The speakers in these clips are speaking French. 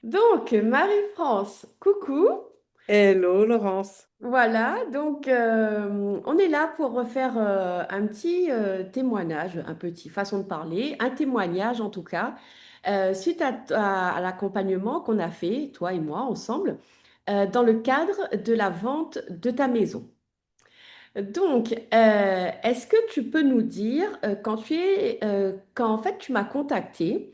Donc, Marie-France, coucou. Hello Laurence. Voilà, donc on est là pour refaire un petit témoignage, un petit façon de parler, un témoignage en tout cas, suite à l'accompagnement qu'on a fait, toi et moi, ensemble, dans le cadre de la vente de ta maison. Donc, est-ce que tu peux nous dire, quand en fait tu m'as contacté,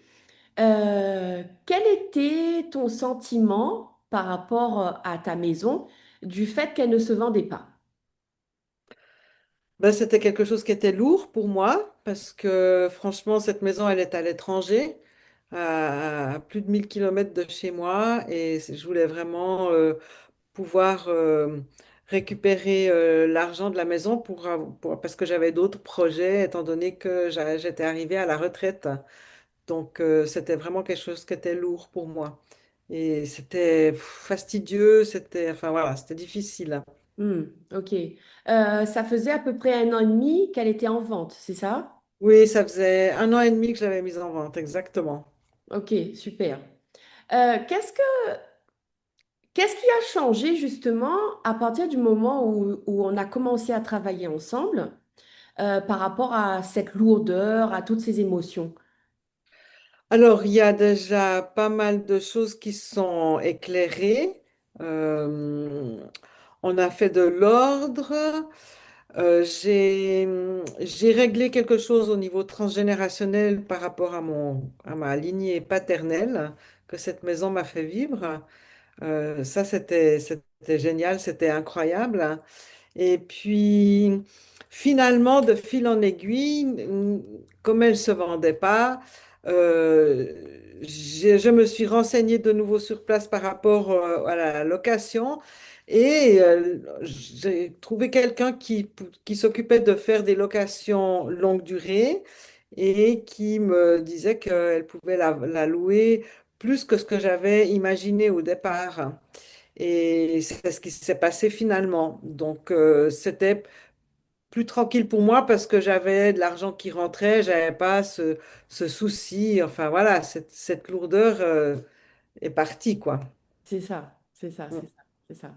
quel était ton sentiment par rapport à ta maison du fait qu'elle ne se vendait pas? Ben, c'était quelque chose qui était lourd pour moi parce que franchement, cette maison, elle est à l'étranger, à plus de 1000 kilomètres de chez moi et je voulais vraiment pouvoir récupérer l'argent de la maison parce que j'avais d'autres projets étant donné que j'étais arrivée à la retraite. Donc, c'était vraiment quelque chose qui était lourd pour moi. Et c'était fastidieux, enfin voilà, c'était difficile. Hmm, ok. Ça faisait à peu près un an et demi qu'elle était en vente, c'est ça? Oui, ça faisait 1 an et demi que je l'avais mise en vente, exactement. Ok, super. Euh, qu'est-ce que, qu'est-ce qui a changé justement à partir du moment où on a commencé à travailler ensemble par rapport à cette lourdeur, à toutes ces émotions? Alors, il y a déjà pas mal de choses qui sont éclairées. Euh, on a fait de l'ordre. J'ai réglé quelque chose au niveau transgénérationnel par rapport à ma lignée paternelle que cette maison m'a fait vivre. Ça, c'était génial, c'était incroyable. Et puis, finalement, de fil en aiguille, comme elle ne se vendait pas, euh, je me suis renseignée de nouveau sur place par rapport à la location et j'ai trouvé quelqu'un qui s'occupait de faire des locations longue durée et qui me disait qu'elle pouvait la louer plus que ce que j'avais imaginé au départ. Et c'est ce qui s'est passé finalement. Donc, c'était plus tranquille pour moi parce que j'avais de l'argent qui rentrait, j'avais pas ce souci. Enfin, voilà, cette lourdeur, est partie, quoi. C'est ça, c'est ça, Mm. c'est ça, c'est ça.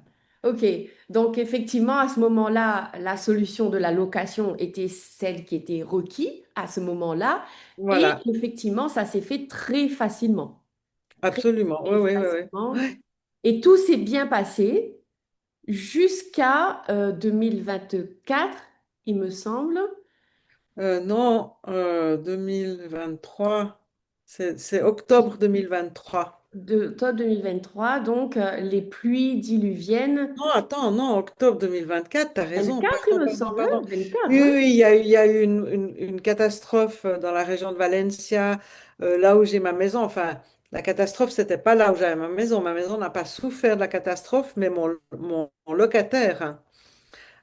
Ok, donc effectivement, à ce moment-là, la solution de la location était celle qui était requise à ce moment-là. Et Voilà, effectivement, ça s'est fait très facilement. Très, absolument. Oui, très oui, oui, oui. facilement. Et tout s'est bien passé jusqu'à 2024, il me semble. Non, 2023, c'est octobre 2023. De toi 2023, donc les pluies diluviennes. Non, attends, non, octobre 2024, t'as raison, 24, il pardon, me pardon, semble, pardon. hein, Oui, 24, oui, hein. oui, il y a eu une catastrophe dans la région de Valencia, là où j'ai ma maison. Enfin, la catastrophe, c'était pas là où j'avais ma maison. Ma maison n'a pas souffert de la catastrophe, mais mon locataire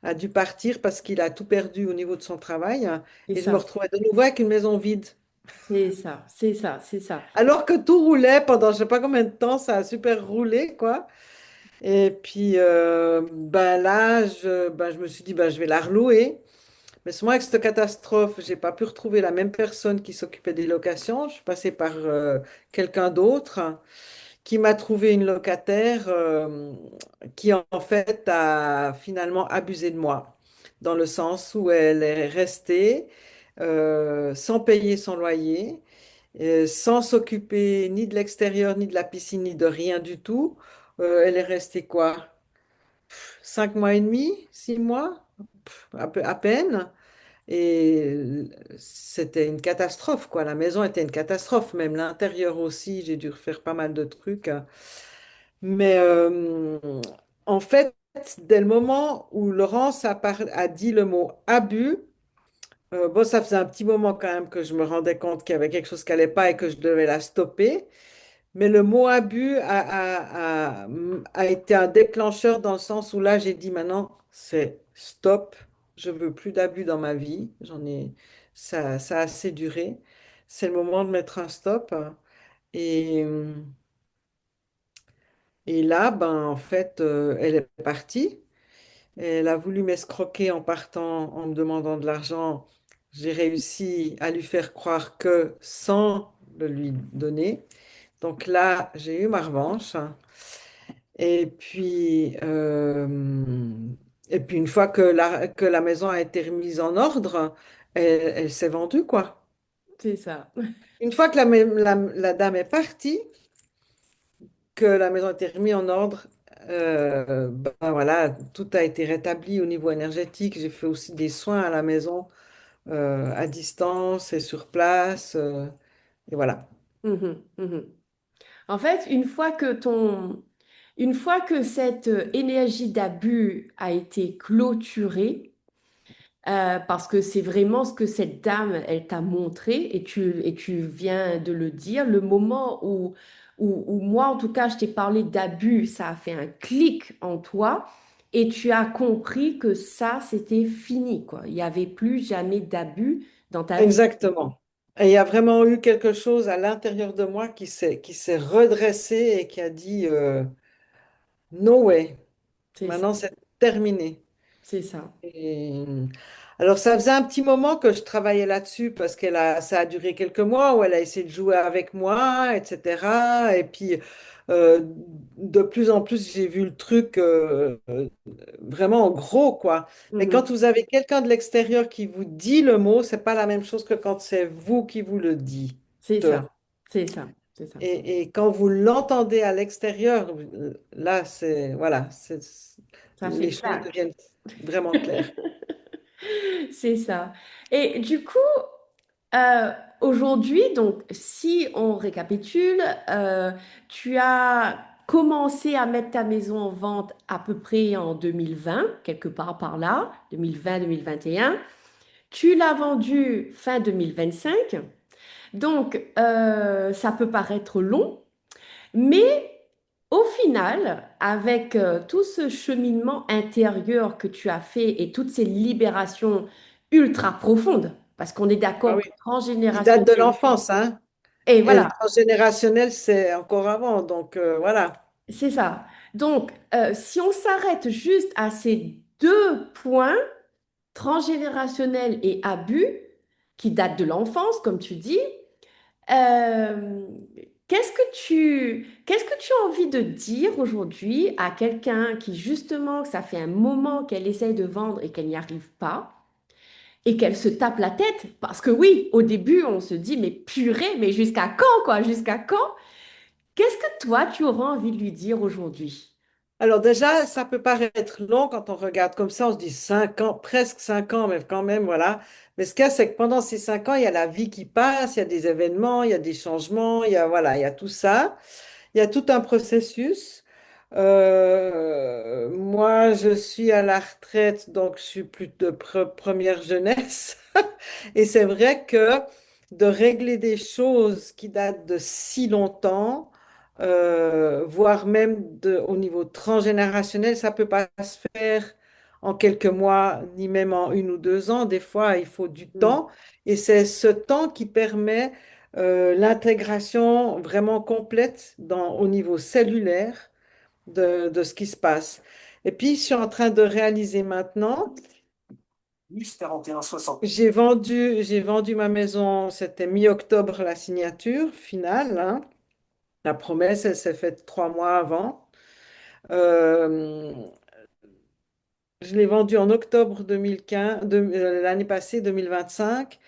a dû partir parce qu'il a tout perdu au niveau de son travail. C'est Et je me ça, retrouvais de nouveau avec une maison vide. c'est ça, c'est ça, c'est ça. Alors que tout roulait pendant je sais pas combien de temps, ça a super roulé, quoi. Et puis, ben là, je me suis dit, ben, je vais la relouer. Mais seulement avec cette catastrophe, j'ai pas pu retrouver la même personne qui s'occupait des locations. Je suis passée par quelqu'un d'autre qui m'a trouvé une locataire qui, en fait, a finalement abusé de moi, dans le sens où elle est restée sans payer son loyer, sans s'occuper ni de l'extérieur, ni de la piscine, ni de rien du tout. Elle est restée quoi? 5 mois et demi, 6 mois, à peine. Et c'était une catastrophe, quoi. La maison était une catastrophe, même l'intérieur aussi. J'ai dû refaire pas mal de trucs. Mais en fait, dès le moment où Laurence a dit le mot abus, bon, ça faisait un petit moment quand même que je me rendais compte qu'il y avait quelque chose qui n'allait pas et que je devais la stopper. Mais le mot abus a été un déclencheur dans le sens où là, j'ai dit maintenant, c'est stop. Je veux plus d'abus dans ma vie. Ça a assez duré. C'est le moment de mettre un stop. Et, et là, ben, en fait, elle est partie. Elle a voulu m'escroquer en partant, en me demandant de l'argent. J'ai réussi à lui faire croire que sans le lui donner. Donc là, j'ai eu ma revanche. Et puis, une fois que que la maison a été remise en ordre, elle s'est vendue, quoi. C'est ça. Une fois que la dame est partie, que la maison a été remise en ordre, ben voilà, tout a été rétabli au niveau énergétique. J'ai fait aussi des soins à la maison, à distance et sur place. Et voilà. Mhm, mhm. En fait, une fois que cette énergie d'abus a été clôturée, parce que c'est vraiment ce que cette dame, elle t'a montré, et tu viens de le dire, le moment où moi, en tout cas, je t'ai parlé d'abus, ça a fait un clic en toi, et tu as compris que ça, c'était fini, quoi. Il n'y avait plus jamais d'abus dans ta vie. Exactement. Et il y a vraiment eu quelque chose à l'intérieur de moi qui s'est redressé et qui a dit no way, C'est ça, maintenant c'est terminé. c'est ça. Et, alors ça faisait un petit moment que je travaillais là-dessus parce ça a duré quelques mois où elle a essayé de jouer avec moi, etc. Et puis de plus en plus j'ai vu le truc vraiment en gros quoi. Mais quand Mhm. vous avez quelqu'un de l'extérieur qui vous dit le mot, c'est pas la même chose que quand c'est vous qui vous le dites. C'est ça, c'est ça, c'est ça. Et quand vous l'entendez à l'extérieur, là c'est voilà, Ça fait les choses clac. deviennent vraiment claires. C'est ça. Et du coup, euh, aujourd'hui, donc, si on récapitule, tu as commencé à mettre ta maison en vente à peu près en 2020, quelque part par là, 2020-2021. Tu l'as vendue fin 2025. Donc, ça peut paraître long, mais au final, avec tout ce cheminement intérieur que tu as fait et toutes ces libérations ultra profondes, parce qu'on est Ah d'accord oui. que Qui date de transgénérationnel, l'enfance, hein? et Et le voilà, transgénérationnel, c'est encore avant. Donc voilà. c'est ça. Donc, si on s'arrête juste à ces deux points, transgénérationnel et abus, qui datent de l'enfance, comme tu dis, Euh, qu'est-ce que tu as envie de dire aujourd'hui à quelqu'un qui, justement, que ça fait un moment qu'elle essaye de vendre et qu'elle n'y arrive pas et qu'elle se tape la tête? Parce que oui, au début, on se dit, mais purée, mais jusqu'à quand, quoi? Jusqu'à quand? Qu'est-ce que toi, tu auras envie de lui dire aujourd'hui? Alors déjà, ça peut paraître long quand on regarde comme ça, on se dit 5 ans, presque 5 ans, mais quand même, voilà. Mais ce qu'il y a, c'est que pendant ces 5 ans, il y a la vie qui passe, il y a des événements, il y a des changements, il y a, voilà, il y a tout ça. Il y a tout un processus. Moi, je suis à la retraite, donc je suis plus de première jeunesse. Et c'est vrai que de régler des choses qui datent de si longtemps, voire même au niveau transgénérationnel, ça peut pas se faire en quelques mois, ni même en 1 ou 2 ans. Des fois, il faut du Mm, temps. Et c'est ce temps qui permet l'intégration vraiment complète au niveau cellulaire de ce qui se passe. Et puis, je suis en train de réaliser maintenant, j'ai vendu ma maison, c'était mi-octobre la signature finale, hein. La promesse, elle s'est faite 3 mois avant. Euh, je l'ai vendue en octobre 2015, l'année passée, 2025.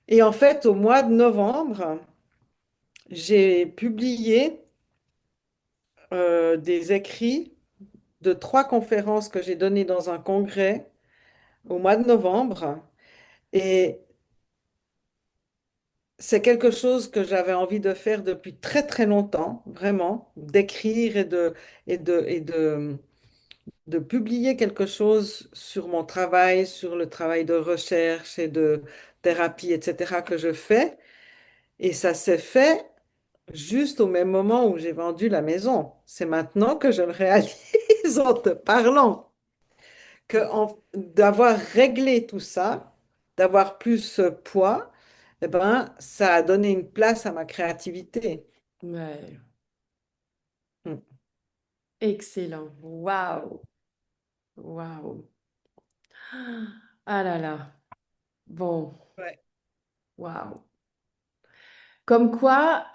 Et en fait, au mois de novembre, j'ai publié des écrits de 3 conférences que j'ai données dans un congrès au mois de novembre. Et c'est quelque chose que j'avais envie de faire depuis très très longtemps, vraiment, d'écrire de publier quelque chose sur mon travail, sur le travail de recherche et de thérapie, etc., que je fais. Et ça s'est fait juste au même moment où j'ai vendu la maison. C'est maintenant que je le réalise en te parlant. D'avoir réglé tout ça, d'avoir plus ce poids, eh ben, ça a donné une place à ma créativité. ouais, Mm. excellent. Waouh, waouh. Ah là là. Bon, Ouais. waouh. Comme quoi,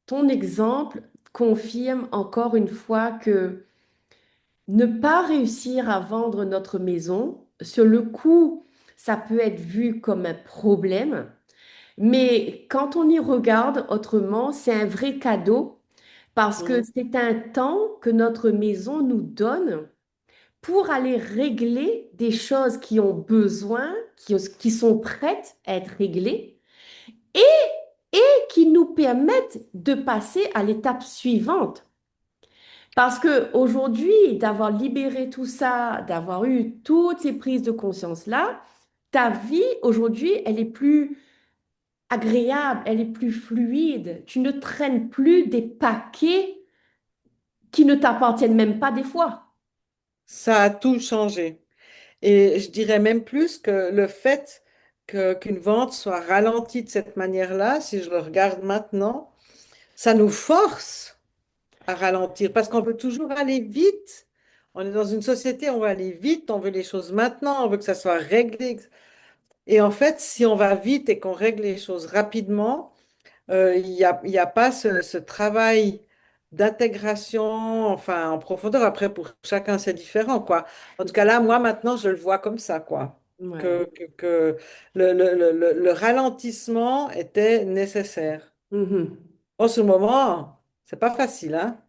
ton exemple confirme encore une fois que ne pas réussir à vendre notre maison, sur le coup, ça peut être vu comme un problème, mais quand on y regarde autrement, c'est un vrai cadeau parce que Mhm. c'est un temps que notre maison nous donne pour aller régler des choses qui ont besoin, qui sont prêtes à être réglées et qui nous permettent de passer à l'étape suivante. Parce que aujourd'hui, d'avoir libéré tout ça, d'avoir eu toutes ces prises de conscience-là, ta vie aujourd'hui, elle est plus agréable, elle est plus fluide. Tu ne traînes plus des paquets qui ne t'appartiennent même pas des fois. Ça a tout changé. Et je dirais même plus que le fait qu'une vente soit ralentie de cette manière-là, si je le regarde maintenant, ça nous force à ralentir parce qu'on veut toujours aller vite. On est dans une société, on veut aller vite, on veut les choses maintenant, on veut que ça soit réglé. Et en fait, si on va vite et qu'on règle les choses rapidement, il y a pas ce travail d'intégration, enfin, en profondeur. Après, pour chacun, c'est différent, quoi. En tout cas, là, moi, maintenant, je le vois comme ça, quoi. Ouais. Que le ralentissement était nécessaire. Mhm. En ce moment, c'est pas facile, hein?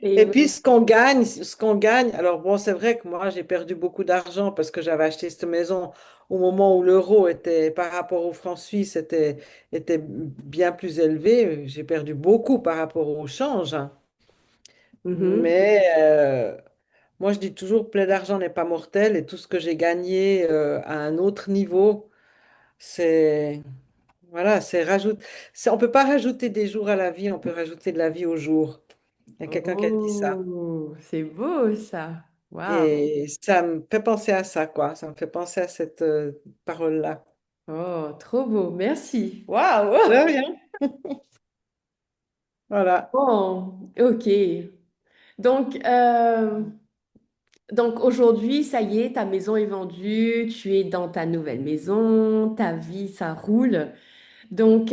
Et Et oui. puis, ce qu'on gagne, alors bon, c'est vrai que moi, j'ai perdu beaucoup d'argent parce que j'avais acheté cette maison au moment où l'euro était, par rapport au franc suisse, était bien plus élevé. J'ai perdu beaucoup par rapport au change, hein. Mhm. Mais moi, je dis toujours, plaie d'argent n'est pas mortel et tout ce que j'ai gagné à un autre niveau, c'est, voilà, on peut pas rajouter des jours à la vie, on peut rajouter de la vie au jour. Il y a quelqu'un qui a dit ça. Oh, c'est beau ça. Waouh. Et ça me fait penser à ça, quoi. Ça me fait penser à cette parole-là. Oh, trop beau. Merci. Waouh. De rien. Voilà. Bon, ok. Donc, donc aujourd'hui, ça y est, ta maison est vendue, tu es dans ta nouvelle maison, ta vie, ça roule. Donc,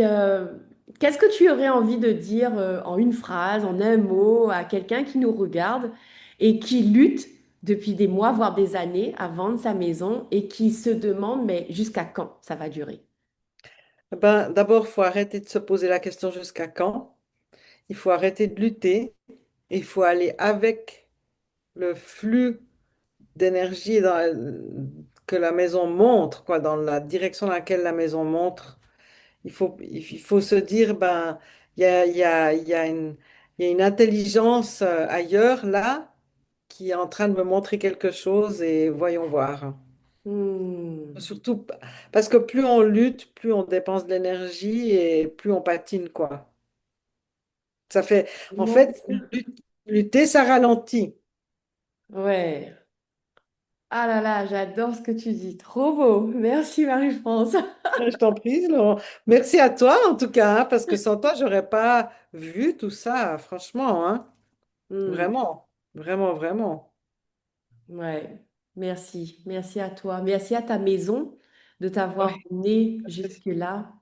qu'est-ce que tu aurais envie de dire en une phrase, en un mot, à quelqu'un qui nous regarde et qui lutte depuis des mois, voire des années à vendre sa maison et qui se demande, mais jusqu'à quand ça va durer? Ben, d'abord, il faut arrêter de se poser la question jusqu'à quand. Il faut arrêter de lutter. Il faut aller avec le flux d'énergie que la maison montre, quoi, dans la direction dans laquelle la maison montre. Il faut se dire, ben, il y a une intelligence ailleurs, là, qui est en train de me montrer quelque chose et voyons voir. Hmm. Surtout parce que plus on lutte, plus on dépense de l'énergie et plus on patine, quoi. Ça fait, en Vraiment fait, lutter, ça ralentit. ouais. Ah là là, j'adore ce que tu dis. Trop beau. Merci Marie-France. Je t'en prie, Laurent. Merci à toi, en tout cas, hein, parce que sans toi, j'aurais pas vu tout ça, franchement, hein. Hmm. Vraiment, vraiment, vraiment. Ouais. Merci. Merci à toi. Merci à ta maison de t'avoir Ouais, mené c'est jusque-là.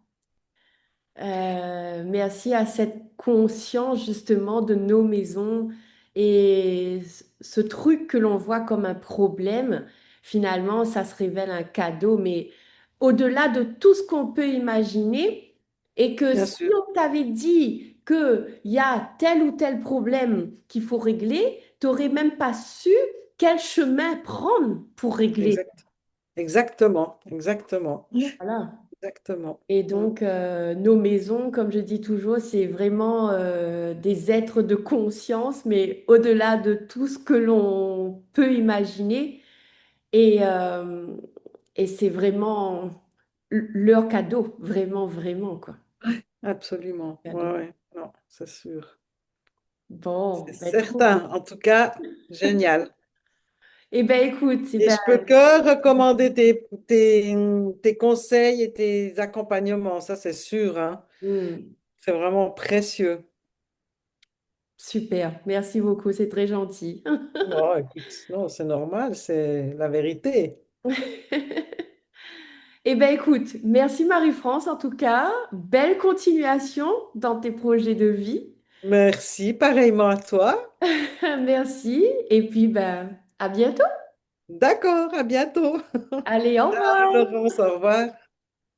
Merci à cette conscience justement de nos maisons et ce truc que l'on voit comme un problème, finalement, ça se révèle un cadeau, mais au-delà de tout ce qu'on peut imaginer, et que bien si sûr, on t'avait dit qu'il y a tel ou tel problème qu'il faut régler, tu n'aurais même pas su quel chemin prendre pour régler. exact, exactement, exactement, Voilà. exactement. Et Mm. donc, nos maisons, comme je dis toujours, c'est vraiment des êtres de conscience, mais au-delà de tout ce que l'on peut imaginer. Et, euh, et c'est vraiment leur cadeau, vraiment, vraiment, quoi. Absolument, Cadeau. ouais, ouais, non, c'est sûr. C'est Bon, ben, trop certain, beau. en tout cas, génial. Eh ben, écoute, Et je peux que recommander tes conseils et tes accompagnements, ça c'est sûr, hein. hmm, C'est vraiment précieux. super. Merci beaucoup, c'est très gentil. Oh, écoute, non, c'est normal, c'est la vérité. Eh bien, écoute, merci Marie-France en tout cas. Belle continuation dans tes projets de vie. Merci, pareillement à toi. Merci. Et puis, ben, à bientôt. D'accord, à bientôt. Allez, au Ciao, revoir. Laurence, au revoir.